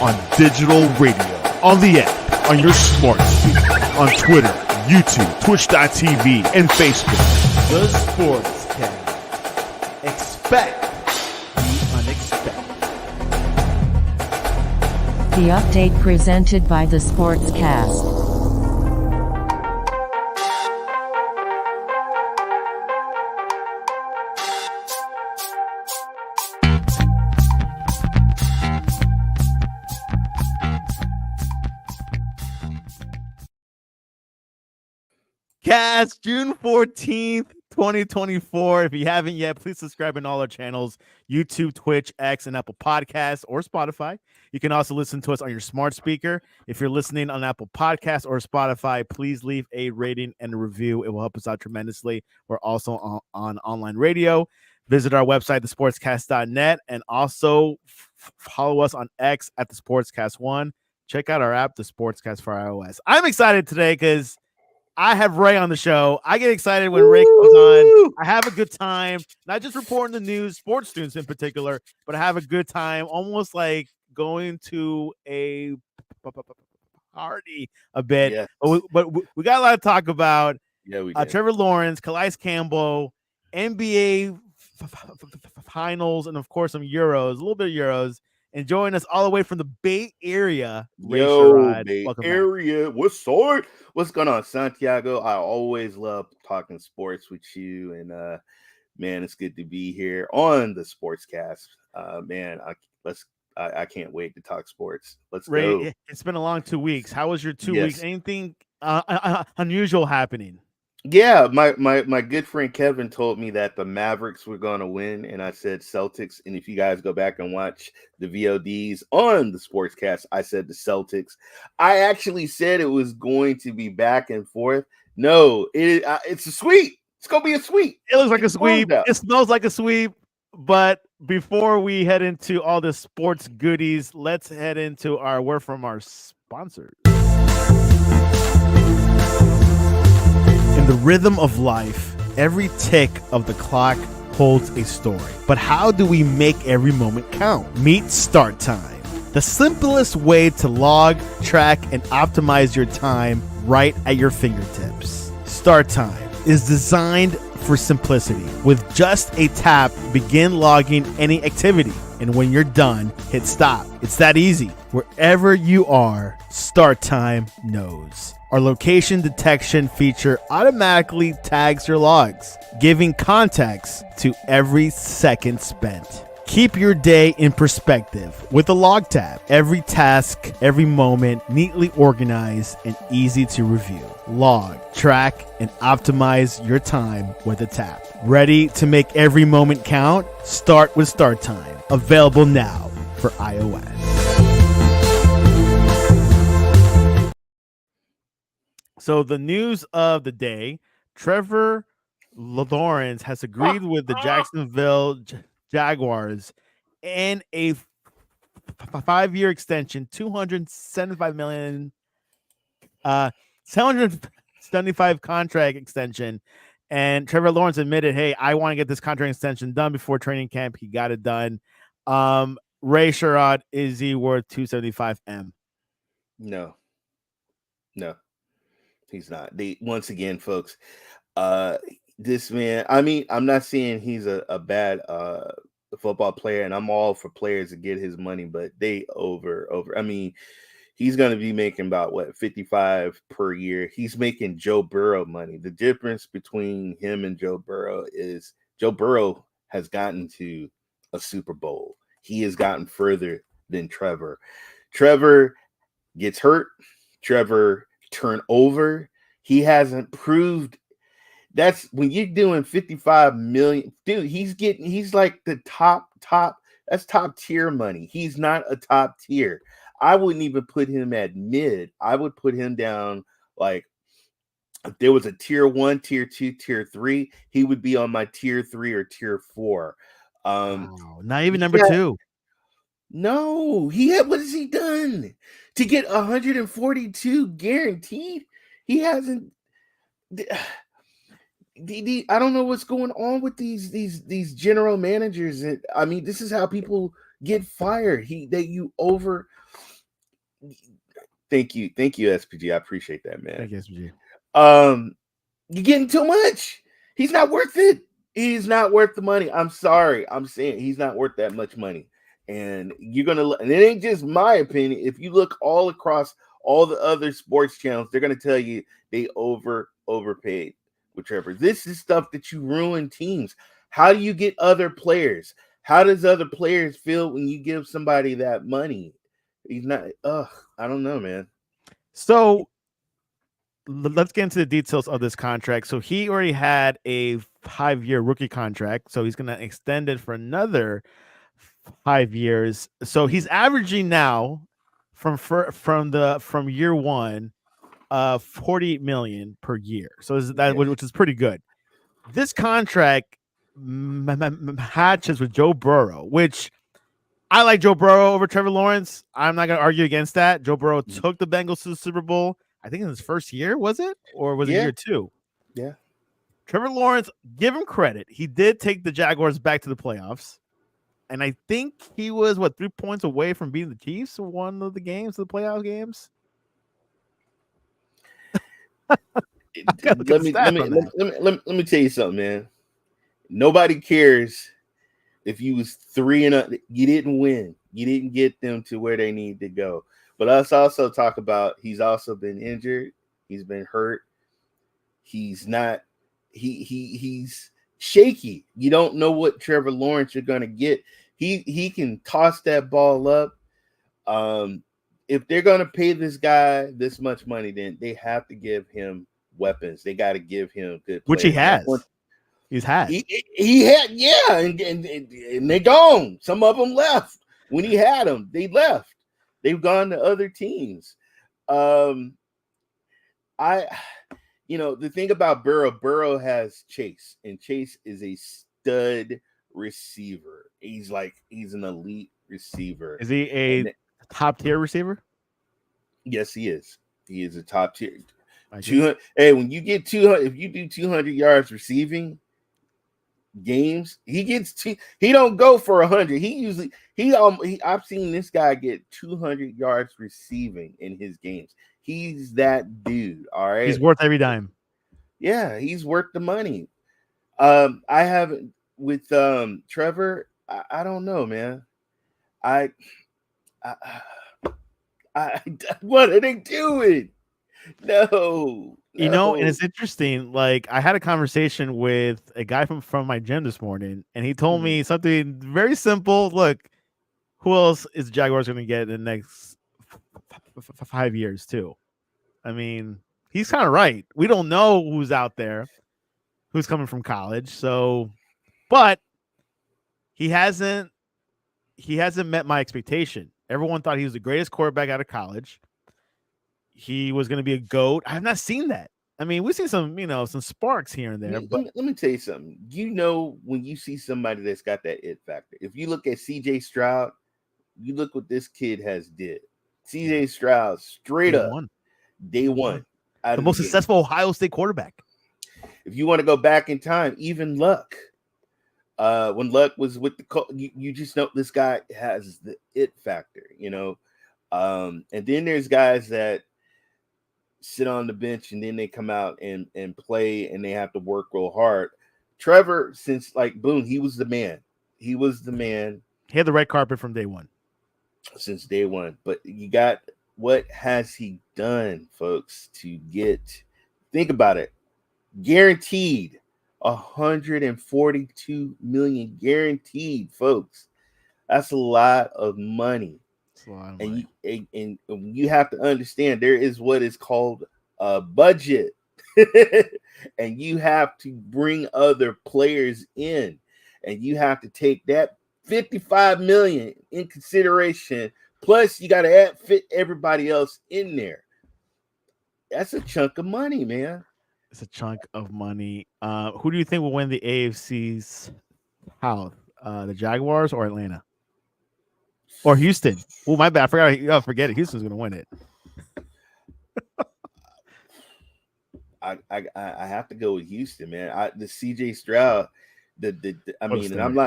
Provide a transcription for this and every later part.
on digital radio, on the app, on your smart speaker, on Twitter, YouTube, Twitch.tv, and Facebook. The Sports Cast. Expect the unexpected. The update presented by the Sports Cast. Cast June 14th, 2024. If you haven't yet, please subscribe on all our channels, YouTube, Twitch, X, and Apple Podcasts or Spotify. You can also listen to us on your smart speaker. If you're listening on Apple Podcasts or Spotify, please leave a rating and a review. It will help us out tremendously. We're also on online radio. Visit our website, thesportscast.net, and also follow us on X at the Sportscast1. Check out our app, the Sportscast for iOS. I'm excited today because I have Ray on the show. I get excited when Ray comes on. I have a good time, not just reporting the news, sports news in particular, but I have a good time, almost like going to a party a bit. Yes. But we got a lot to talk about. Yeah, we did. Trevor Lawrence, Calais Campbell, NBA finals, and of course some Euros, a little bit of Euros. And joining us all the way from the Bay Area, Ray Sherrod. Bay Welcome Area. What's going on, Santiago? I always love talking sports with you, and man, it's good to be here on the Sportscast. Man, I can't wait to talk sports. Let's Ray, go. it's been a long 2 weeks. How was your 2 Yes. weeks? Anything unusual happening? Yeah, my good friend Kevin told me that the Mavericks were going to win, and I said Celtics. And if you guys go back and watch the VODs on the Sportscast, I said the Celtics. I actually said it was going to be back and forth. No, it's a sweep. It's going to be a sweep. It looks like a sweep. It smells like a sweep. But before we head into all the sports goodies, let's head into our word from our sponsors. In the rhythm of life, every tick of the clock holds a story. But how do we make every moment count? Meet Start Time, the simplest way to log, track, and optimize your time right at your fingertips. Start Time is designed for simplicity. With just a tap, begin logging any activity. And when you're done, hit stop. It's that easy. Wherever you are, Start Time knows. Our location detection feature automatically tags your logs, giving context to every second spent. Keep your day in perspective with a log tab. Every task, every moment, neatly organized and easy to review. Log, track, and optimize your time with a tap. Ready to make every moment count? Start with Start Time. Available now for iOS. So the news of the day, Trevor Lawrence has agreed with the Jacksonville Jaguars in a 5-year extension, $275 million, 775 contract extension. And Trevor Lawrence admitted, hey, I want to get this contract extension done before training camp. He got it done. Ray Sherrod, is he worth $275 M? No. He's not. Once again, folks, this man, I mean, I'm not saying he's a bad football player, and I'm all for players to get his money, but they over. I mean, he's going to be making about 55 per year. He's making Joe Burrow money. The difference between him and Joe Burrow is Joe Burrow has gotten to a Super Bowl. He has gotten further than Trevor. Trevor gets hurt. Trevor turn over. He hasn't proved. That's when you're doing 55 million, dude. He's like the top. That's top tier money. He's not a top tier. I wouldn't even put him at mid. I would put him down like if there was a tier 1, tier 2, tier 3. He would be on my tier 3 or tier 4. Not even number 2. No, what has he done to get 142 guaranteed? He hasn't. I don't know what's going on with these general managers. I mean, this is how people get fired. Thank you, SPG. I appreciate that, man. Thank you, SPG. You're getting too much. He's not worth it. He's not worth the money. I'm sorry. I'm saying he's not worth that much money. And you're gonna, and it ain't just my opinion. If you look all across all the other sports channels, they're gonna tell you they overpaid. Whichever. This is stuff that you ruin teams. How do you get other players? How does other players feel when you give somebody that money? He's not. I don't know, man. So let's get into the details of this contract. So he already had a 5-year rookie contract, so he's going to extend it for another 5 years. So he's averaging now from year one, 48 million per year. So which is pretty good. This contract matches with Joe Burrow, which I like Joe Burrow over Trevor Lawrence. I'm not going to argue against that. Joe Burrow took the Bengals to the Super Bowl, I think in his first year, was it? Or was it year 2? Yeah. Trevor Lawrence, give him credit. He did take the Jaguars back to the playoffs. And I think he was, 3 points away from beating the Chiefs in one of the games, the playoff games? Let me tell you something, man. Nobody cares if you was 3-0. You didn't win. You didn't get them to where they need to go. But let's also talk about he's also been injured. He's been hurt. He's not. He's shaky. You don't know what Trevor Lawrence you're gonna get. He can toss that ball up. If they're gonna pay this guy this much money, then they have to give him weapons. They got to give him good, which he has. He's had. He had, yeah, and they're gone. Some of them left when he had them. They left. They've gone to other teams. The thing about Burrow has Chase, and Chase is a stud receiver. He's an elite receiver. Is he a top tier receiver? Yes, he is. He is a top tier. 200. Hey, when you get 200, if you do 200 yards receiving games, he don't go for 100. I've seen this guy get 200 yards receiving in his games. He's that dude. All right, he's worth every dime. Yeah, he's worth the money. I haven't with Trevor. I don't know, man. What are they doing? No. And it's interesting. Like, I had a conversation with a guy from my gym this morning, and he told me something very simple. Look, who else is Jaguars going to get in the next 5 years too? I mean, he's kind of right. We don't know who's out there, who's coming from college. So, but he hasn't met my expectation. Everyone thought he was the greatest quarterback out of college. He was going to be a GOAT. I have not seen that. I mean, we've seen some sparks here and there. Let me tell you something. When you see somebody that's got that it factor, if you look at CJ Stroud, you look what this kid has did. CJ Stroud, straight up, day one. The most successful Ohio State quarterback. If you want to go back in time, even Luck. When Luck was with the Colts, you just know this guy has the it factor, and then there's guys that sit on the bench and then they come out and play and they have to work real hard. Trevor, since boom, he was the man. He had the red carpet from day one. Since day one. But what has he done, folks, to think about it. Guaranteed $142 million guaranteed, folks. That's a lot of money. And you have to understand there is what is called a budget. And you have to bring other players in, and you have to take that $55 million in consideration. Plus, you got to fit everybody else in there. That's a chunk of money, man. It's a chunk of money. Who do you think will win the AFC's South? The Jaguars or Atlanta? Or Houston? Oh, my bad. Forget it. Houston's going to win it. I have to go with Houston, man. The CJ Stroud. And I'm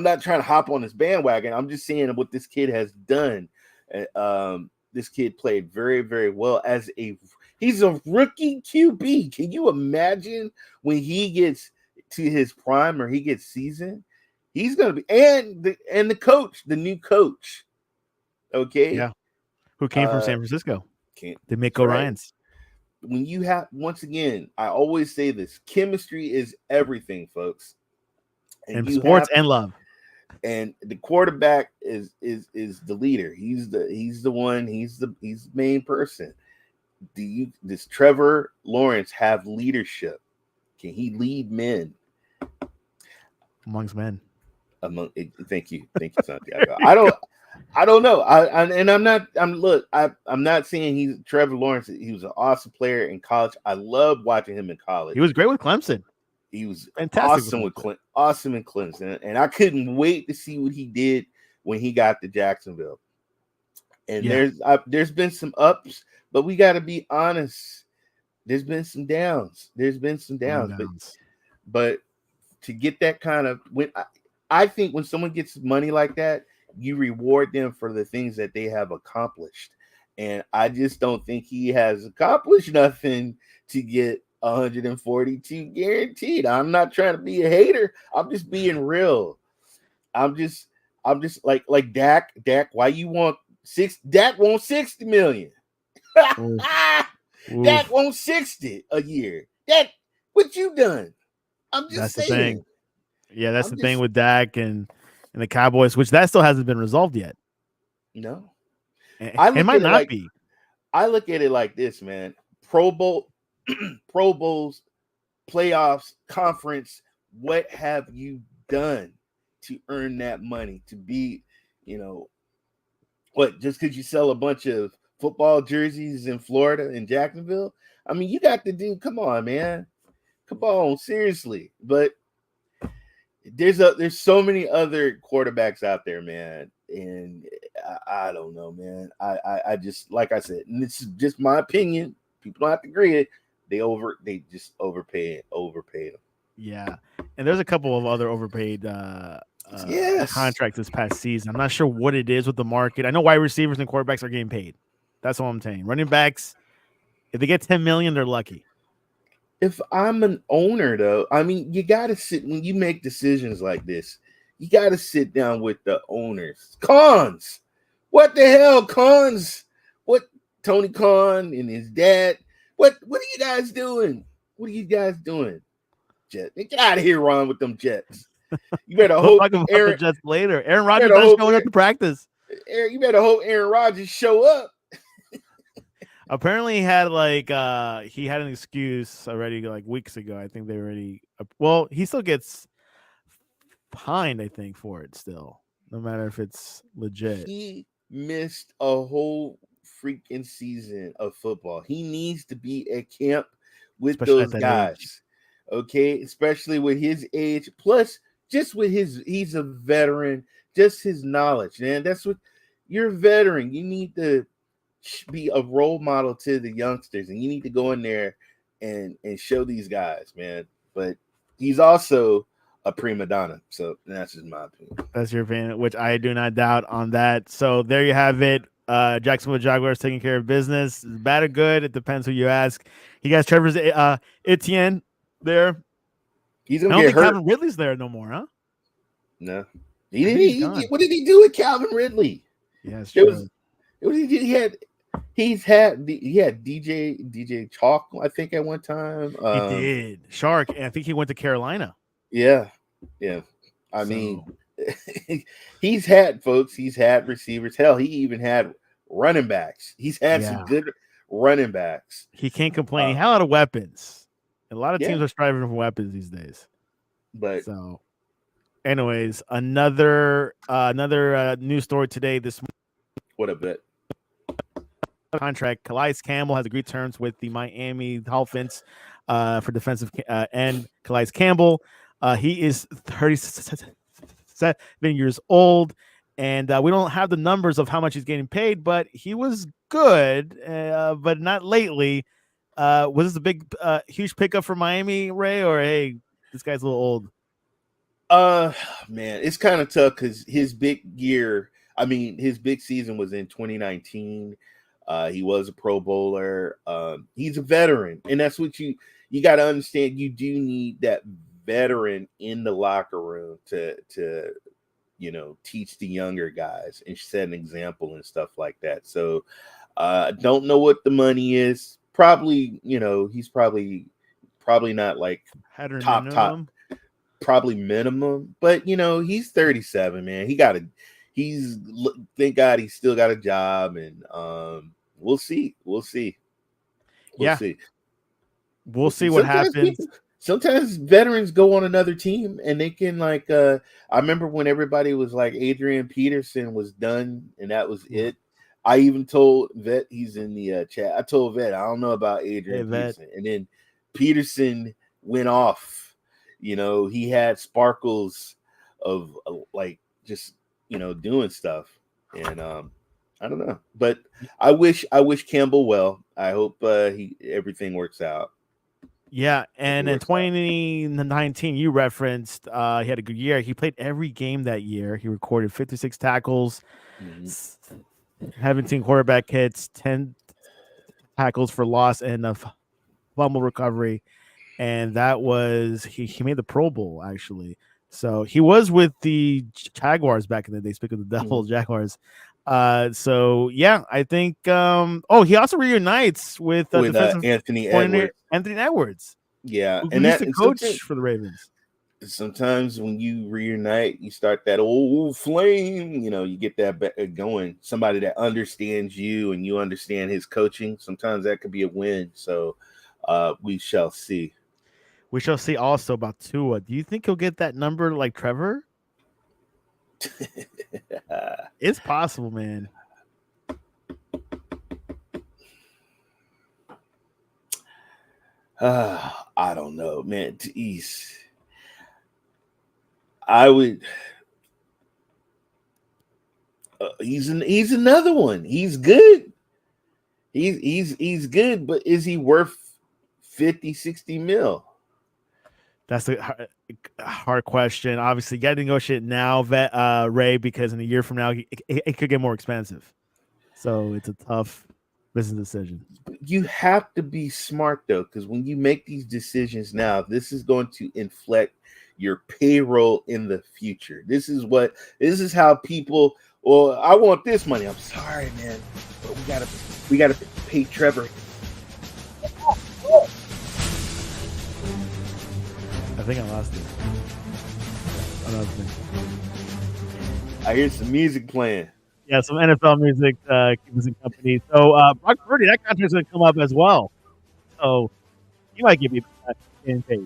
not trying to hop on this bandwagon. I'm just saying what this kid has done. this kid played very, very well he's a rookie QB. Can you imagine when he gets to his prime or he gets seasoned? He's gonna be and the coach, the new coach. Okay. Yeah. Who came from San Francisco? DeMeco Ryans. When you have, once again, I always say this: chemistry is everything, folks. And sports and love. And the quarterback is the leader. He's the one. He's the main person. Does Trevor Lawrence have leadership? Can he lead men amongst men? Thank you, Santiago. I don't know. I'm not saying Trevor Lawrence. He was an awesome player in college. I loved watching him in college. He was great with Clemson. He was fantastic, awesome in Clemson, and I couldn't wait to see what he did when he got to Jacksonville. And there's been some ups, but we got to be honest. There's been some downs. But to get that kind of I think when someone gets money like that, you reward them for the things that they have accomplished. And I just don't think he has accomplished nothing to get 142 guaranteed. I'm not trying to be a hater. I'm just being real. I'm just like Dak. Why you want Dak wants 60 million. Dak wants 60 a year. Dak, what you done? I'm just saying. The thing. Yeah, that's the thing with Dak and the Cowboys, which that still hasn't been resolved yet. No. It might not be. I look at it like this, man. Pro Bowls, playoffs, conference, what have you done to earn that money? To be, just because you sell a bunch of football jerseys in Florida and Jacksonville? I mean, you got to do, come on, man. Come on, seriously. But there's so many other quarterbacks out there, man. And I don't know, man. I just, like I said, and this is just my opinion. People don't have to agree. They just overpaid them. Yeah. And there's a couple of other overpaid contracts this past season. I'm not sure what it is with the market. I know wide receivers and quarterbacks are getting paid. That's all I'm saying. Running backs, if they get $10 million, they're lucky. If I'm an owner, though, I mean, you got to sit when you make decisions like this. You got to sit down with the owners. Cons, what the hell, Cons? What Tony Khan and his dad? What are you guys doing? Jets, get out of here, Ron, with them Jets. You better hope talk about the Jets later. Aaron Rodgers not showing up to practice. You better hope Aaron Rodgers show up. Apparently, he had an excuse already weeks ago. I think they already. Well, he still gets fined, I think, for it still, no matter if it's legit. He missed a whole freaking season of football. He needs to be at camp with those guys. Age. Okay, especially with his age, plus just with he's a veteran, just his knowledge, man. That's what you're a veteran. You need to be a role model to the youngsters, and you need to go in there and show these guys, man. But he's also a prima donna, so that's just my opinion. That's your opinion, which I do not doubt on that. So there you have it. Jacksonville Jaguars taking care of business. Bad or good, it depends who you ask. He got Trevor's Etienne there. He's gonna get hurt. Calvin Ridley's there no more, huh? No. What did he do with Calvin Ridley? Yeah, it's true. He had DJ Chalk, I think, at one time. He did. Shark, and I think he went to Carolina. Yeah. I mean, he's had receivers. Hell, he even had running backs. He's had some good running backs. He can't complain. He had a lot of weapons. A lot of teams are striving for weapons these days. But so, anyways, another news story today. This what a bit. Contract. Calais Campbell has agreed terms with the Miami Dolphins for defensive end. Calais Campbell. He is 37 years old, and we don't have the numbers of how much he's getting paid, but he was good, but not lately. Was this a big, huge pickup for Miami, Ray, or hey, this guy's a little old? Man, it's kind of tough because his big season was in 2019. He was a Pro Bowler. He's a veteran, and that's what you got to understand. You do need that veteran in the locker room to teach the younger guys and set an example and stuff like that. So I don't know what the money is. Probably, he's probably not like top, probably minimum, but he's 37, man. Thank God he's still got a job, and we'll see. We'll see what happens. Sometimes veterans go on another team and they can I remember when everybody was like Adrian Peterson was done and that was it. I even told Vet, he's in the chat. I told Vet, I don't know about Adrian Peterson. And then Peterson went off. He had sparkles of just doing stuff. And I don't know. But I wish Campbell well. I hope everything works out. Yeah, and in 2019, you referenced he had a good year. He played every game that year. He recorded 56 tackles, 17 quarterback hits, 10 tackles for loss, and a fumble recovery. And that was he made the Pro Bowl, actually. So he was with the Jaguars back in the day. Speaking of the Devil Jaguars. So yeah, I think he also reunites with Anthony Edwards. Yeah, and that's the coach for the Ravens. Sometimes when you reunite, you start that old flame. You get that going. Somebody that understands you and you understand his coaching. Sometimes that could be a win. So we shall see. We shall see also about Tua. Do you think he'll get that number like Trevor? It's possible, man. I don't know, man. I would. He's another one. He's good. He's good, but is he worth 50, 60 mil? That's a hard question. Obviously, you got to negotiate now, Ray, because in a year from now, it could get more expensive. So it's a tough business decision. You have to be smart, though, because when you make these decisions now, this is going to inflect your payroll in the future. This is how people, well, I want this money. I'm sorry, man, but we gotta pay Trevor. I think I lost it. I hear some music playing. Yeah, some NFL music keeps us in company. So Brock Purdy, that contract's going to come up as well. So you might give me getting paid.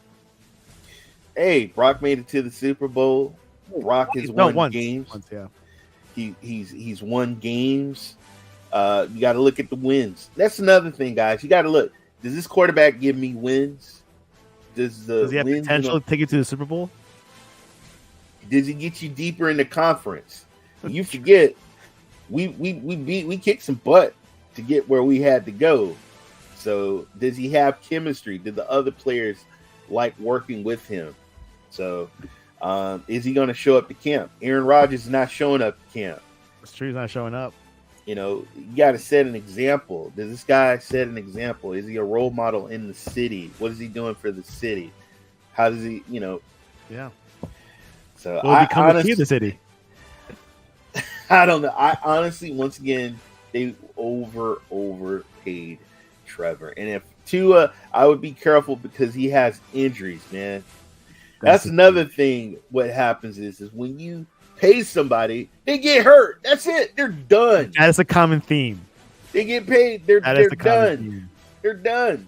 Hey, Brock made it to the Super Bowl. Brock has won games. Once, yeah. He's won games. You got to look at the wins. That's another thing, guys. You got to look. Does this quarterback give me wins? Does he have potential to take you to the Super Bowl? Does he get you deeper in the conference? You forget, we kicked some butt to get where we had to go. So does he have chemistry? Did the other players like working with him? So is he going to show up to camp? Aaron Rodgers is not showing up to camp. It's true, he's not showing up. You got to set an example. Does this guy set an example? Is he a role model in the city? What is he doing for the city? How does he, Yeah. So will become a key of the city. I don't know. I honestly, once again, they overpaid Trevor. And if Tua, I would be careful because he has injuries, man. That's another thing. What happens is when you pay somebody, they get hurt. That's it. They're done. That is a common theme. They get paid. They're done. They're done.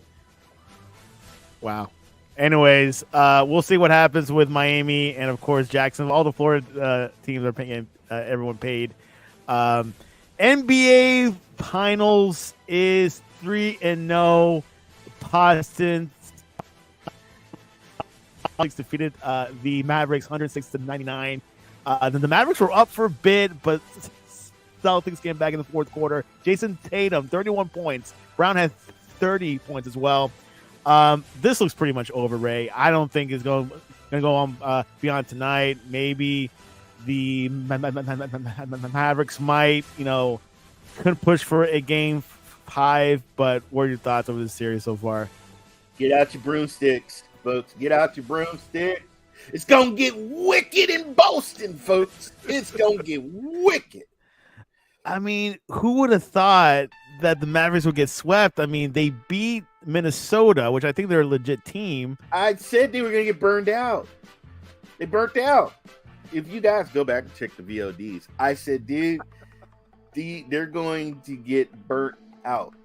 Wow. Anyways, we'll see what happens with Miami and, of course, Jackson. All the Florida teams are paying everyone paid. NBA Finals is 3-0. Boston defeated the Mavericks 106-99. Then the Mavericks were up for a bit, but Celtics came back in the fourth quarter. Jason Tatum, 31 points. Brown had 30 points as well. This looks pretty much over, Ray. I don't think it's going to go on beyond tonight. Maybe the Mavericks might, couldn't push for a game 5, but what are your thoughts over this series so far? Get out your broomsticks, folks. Get out your broomsticks. It's going to get wicked in Boston, folks. It's going to get wicked. I mean, who would have thought that the Mavericks would get swept? I mean, they beat Minnesota, which I think they're a legit team. I said they were going to get burned out. They burnt out. If you guys go back and check the VODs, I said, dude, they're going to get burnt out.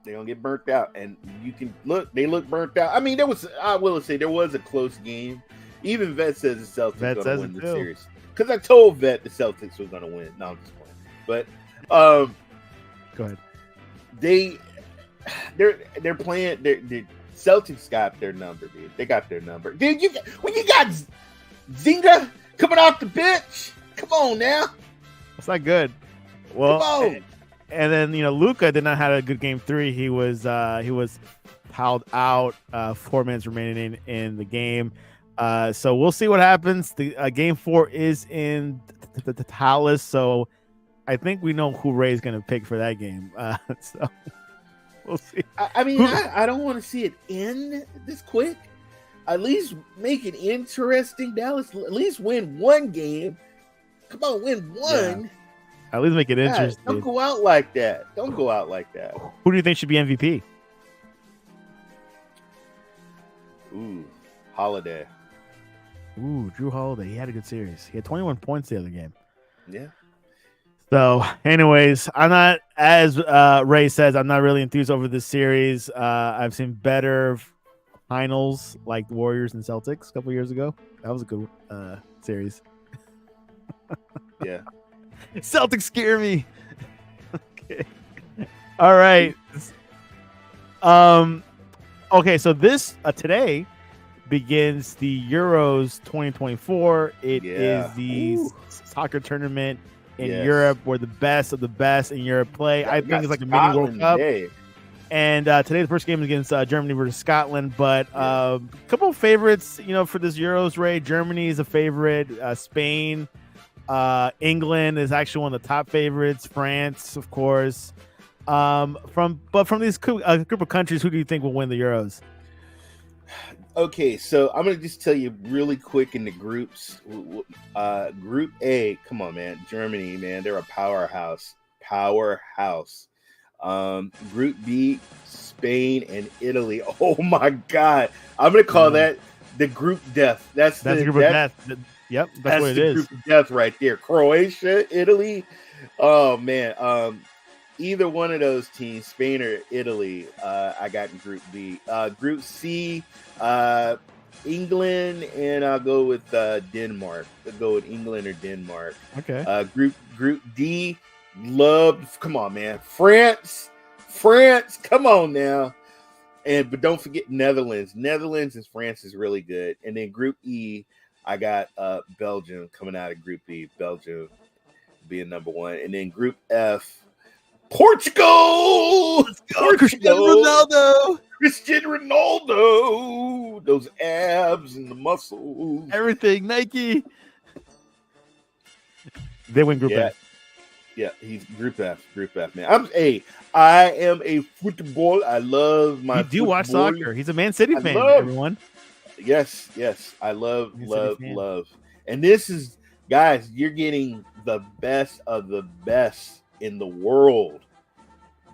They're going to get burnt out. And you can look, they look burnt out. I mean, I will say, there was a close game. Even Vet says the Celtics are going to win the series. Because I told Vet the Celtics were going to win. No, I'm just playing. But go ahead. They're playing. The Celtics got their number, dude. They got their number, dude. When you got Zinga coming off the bench, come on now. That's not good. Well, and then Luka did not have a good game 3. He was fouled out. 4 minutes remaining in the game. So we'll see what happens. The game 4 is in the Dallas. So I think we know who Ray's going to pick for that game. So we'll see. I mean, I don't want to see it end this quick. At least make it interesting. Dallas, at least win one game. Come on, win one. Yeah. At least make it interesting. Don't go out like that. Don't go out like that. Who do you think should be MVP? Ooh, Holiday. Ooh, Drew Holiday. He had a good series. He had 21 points the other game. Yeah. So, anyways, I'm not, as Ray says, I'm not really enthused over this series. I've seen better finals like the Warriors and Celtics a couple years ago. That was a good series. Yeah. Celtics scare me. Okay. All right. Okay, so this today begins the Euros 2024. It is the soccer tournament in Europe where the best of the best in Europe play. I think it's like a mini World Cup. Today. And today the first game is against Germany versus Scotland. But a couple of favorites, for this Euros, Ray. Germany is a favorite. Spain, England is actually one of the top favorites. France, of course. From these group of countries, who do you think will win the Euros? Okay, so I'm gonna just tell you really quick in the groups. Group A, come on, man, Germany, man, they're a powerhouse. Group B, Spain and Italy. Oh my God, I'm gonna call that the group death. That's the group of death. Yep, that's what it is. Group of death right there. Croatia, Italy. Oh man, either one of those teams, Spain or Italy, I got in Group B. Group C, England, and I'll go with Denmark. I'll go with England or Denmark. Okay. Group D, come on, man. France, come on now. But don't forget Netherlands. Netherlands and France is really good. And then Group E, I got Belgium coming out of Group E. Belgium being number 1. And then Group F, Portugal! Let's go, Cristiano Ronaldo! Those abs and the muscles. Everything, Nike. They win Group F. Yeah, he's Group F, man. I am a football. I love my You do watch soccer. He's a Man City fan, everyone. Yes. I love. And this is, guys, you're getting the best of the best in the world,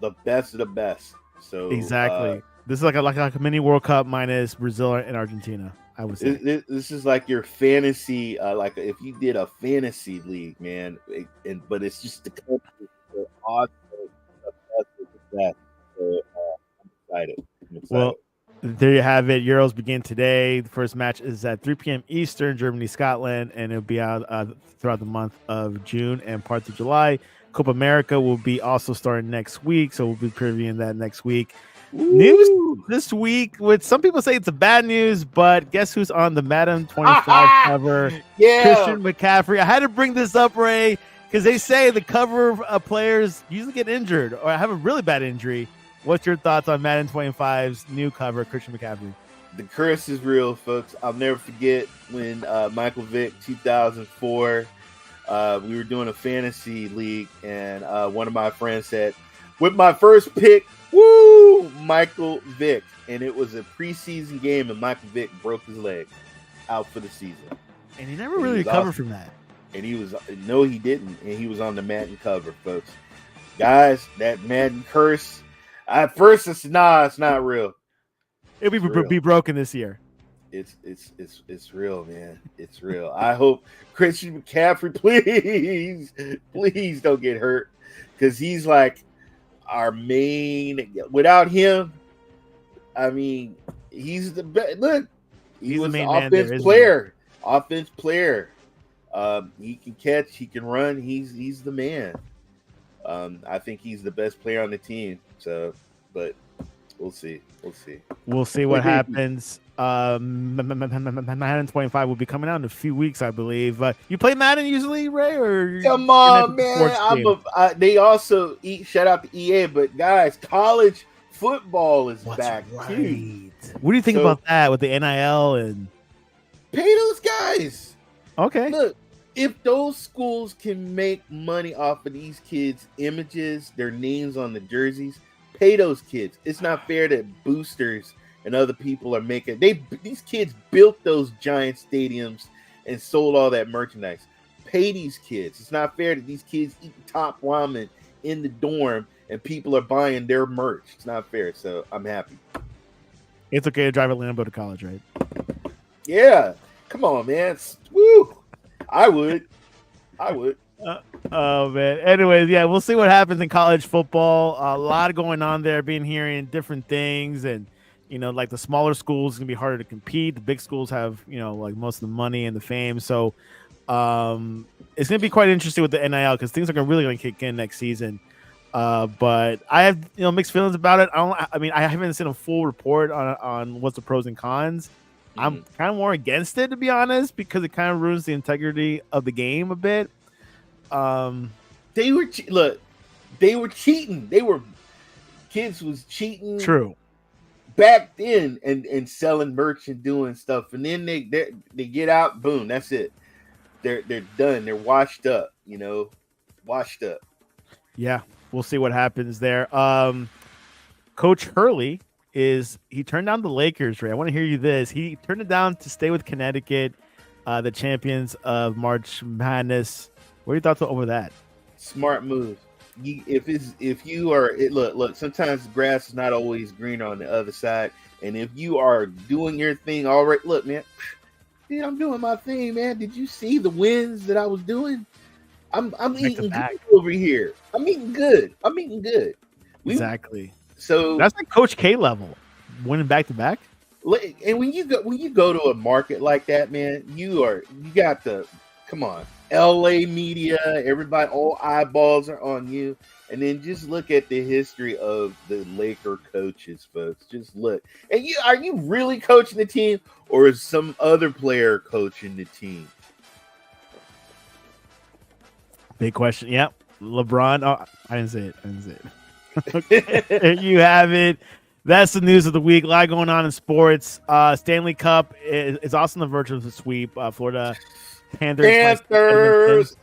the best of the best. So exactly, this is like a mini World Cup minus Brazil and Argentina. I would say this is like your fantasy, like if you did a fantasy league, man. But it's just the country. So awesome, the best of the best. So I'm excited. Well, there you have it. Euros begin today. The first match is at 3 p.m. Eastern, Germany, Scotland, and it'll be out throughout the month of June and parts of July. Copa America will be also starting next week, so we'll be previewing that next week. Ooh. News this week, which some people say it's a bad news, but guess who's on the Madden 25 cover? Christian McCaffrey. I had to bring this up, Ray, because they say the cover players usually get injured or have a really bad injury. What's your thoughts on Madden 25's new cover, Christian McCaffrey? The curse is real, folks. I'll never forget when Michael Vick, 2004, we were doing a fantasy league, and one of my friends said, with my first pick, woo, Michael Vick. And it was a preseason game, and Michael Vick broke his leg out for the season. And he never really recovered from that. And he didn't. And he was on the Madden cover, folks. Guys, that Madden curse. At first, it's not real. It'll be broken this year. It's real, man. It's real. I hope Christian McCaffrey, please don't get hurt, because he's like our main. Without him, I mean, he's the best. Look, he was an offense player. Offense player. He can catch. He can run. He's the man. I think he's the best player on the team. So, but we'll see. We'll see what happens. Madden 25 will be coming out in a few weeks, I believe. You play Madden usually, Ray? Or come on, man! They also shout out to EA, but guys, college football is back too. What do you think about that with the NIL and pay those guys? Okay, look, if those schools can make money off of these kids' images, their names on the jerseys, pay those kids. It's not fair that boosters and other people are making. These kids built those giant stadiums and sold all that merchandise. Pay these kids. It's not fair that these kids eat top ramen in the dorm and people are buying their merch. It's not fair. So I'm happy. It's okay to drive a Lambo to college, right? Yeah. Come on, man. Woo. I would. Oh man. Anyways, yeah, we'll see what happens in college football. A lot going on there. Been hearing different things, and like the smaller schools gonna be harder to compete. The big schools have like most of the money and the fame. So, it's gonna be quite interesting with the NIL because things are really gonna kick in next season. But I have mixed feelings about it. I haven't seen a full report on what's the pros and cons. I'm kind of more against it, to be honest, because it kind of ruins the integrity of the game a bit. They were cheating. Kids was cheating. True. Back then and selling merch and doing stuff, and then they get out, boom, that's it. They're done. They're washed up. Washed up. Yeah, we'll see what happens there. Coach Hurley he turned down the Lakers, Ray. I want to hear you this. He turned it down to stay with Connecticut, the champions of March Madness. What are your thoughts over that? Smart move. Look, sometimes grass is not always greener on the other side. And if you are doing your thing all right, look, man, dude, I'm doing my thing, man. Did you see the wins that I was doing? I'm eating good over here. I'm eating good. Exactly. So that's like Coach K level, winning back to back. And when you go to a market like that, man, you got the come on, LA media, everybody, all eyeballs are on you. And then just look at the history of the Laker coaches, folks. Just look. And are you really coaching the team, or is some other player coaching the team? Big question. Yep. LeBron. Oh, I didn't say it. Okay. There you have it. That's the news of the week. A lot going on in sports. Stanley Cup is also on the verge of the sweep. Florida Panthers.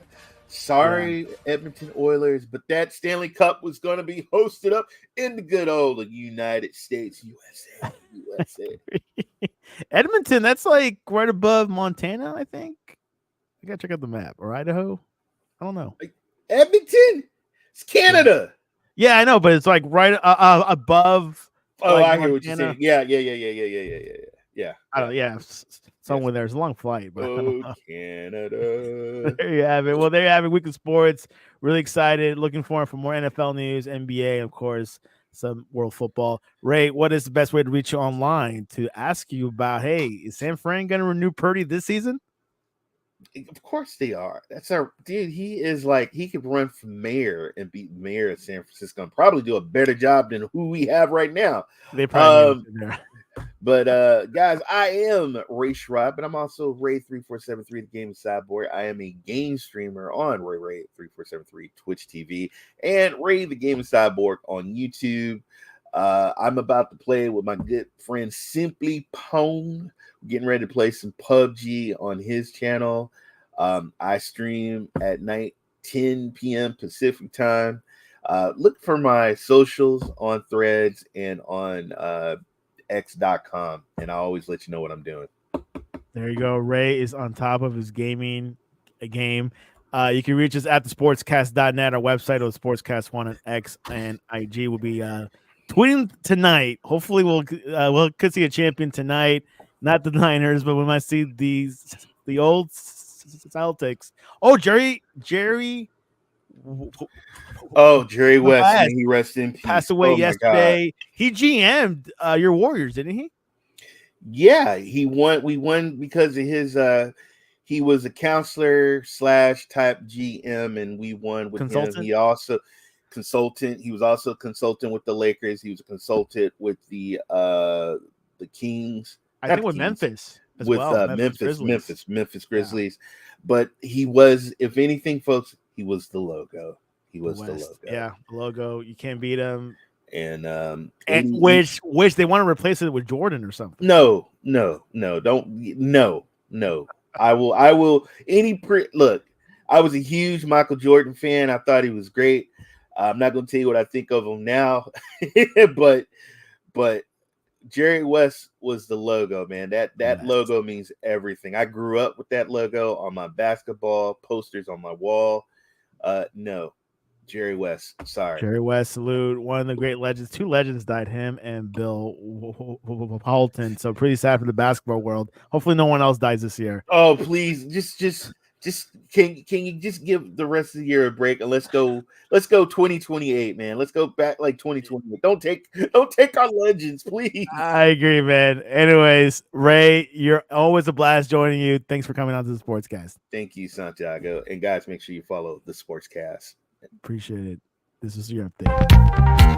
Sorry, yeah. Edmonton Oilers, but that Stanley Cup was going to be hosted up in the good old United States, USA. Edmonton, that's like right above Montana, I think. I got to check out the map. Or Idaho? I don't know. Edmonton? It's Canada. Yeah, I know, but it's like right above. Oh, like I hear Montana. what you're saying. Yeah. I don't. Yeah, somewhere there's a long flight, but Canada. There you have it. Well, there you have it. Week of sports. Really excited. Looking forward for more NFL news, NBA, and of course, some world football. Ray, what is the best way to reach you online to ask you about? Hey, is San Fran going to renew Purdy this season? Of course they are. That's our dude. He is like he could run for mayor and be mayor of San Francisco and probably do a better job than who we have right now. They probably But guys, I am Ray Sherrod, but I'm also Ray3473, the Gaming Cyborg. I am a game streamer on Ray3473 Twitch TV and Ray the Gaming Cyborg on YouTube. I'm about to play with my good friend Simply Pone. Getting ready to play some PUBG on his channel. I stream at night, 10 p.m. Pacific time. Look for my socials on Threads and on X.com, and I always let you know what I'm doing. There you go. Ray is on top of his gaming game. You can reach us at thesportscast.net, our website, or the Sportscast1 on X and IG. Will be tweeting tonight. Hopefully, we'll could see a champion tonight. Not the Niners, but we might see the old Celtics. Oh, Jerry. Oh, Jerry West, West may he rest in peace. Passed away Oh, my God. yesterday. He GM'd your Warriors, didn't he? Yeah, he won. We won because of his. He was a counselor / type GM, and we won with him. He also consultant. He was also a consultant with the Lakers. He was a consultant with the Kings. I think with Memphis as with well. Memphis Grizzlies. Yeah. But he was, if anything, folks, he was the logo. He was the logo. Yeah, the logo. You can't beat him. And which they want to replace it with Jordan or something. No. I will look. I was a huge Michael Jordan fan. I thought he was great. I'm not going to tell you what I think of him now, but Jerry West was the logo, man. That logo means everything. I grew up with that logo on my basketball posters on my wall. No. Jerry West, sorry. Jerry West, salute. One of the great legends. Two legends died, him and Bill Walton. So pretty sad for the basketball world. Hopefully no one else dies this year. Oh, please. Just can you just give the rest of the year a break and let's go 2028, man. Let's go back like 2028. Don't take our legends, please. I agree, man. Anyways, Ray, you're always a blast joining you. Thanks for coming on to the Sportscast. Thank you, Santiago. And guys, make sure you follow the Sportscast. Appreciate it. This is your update.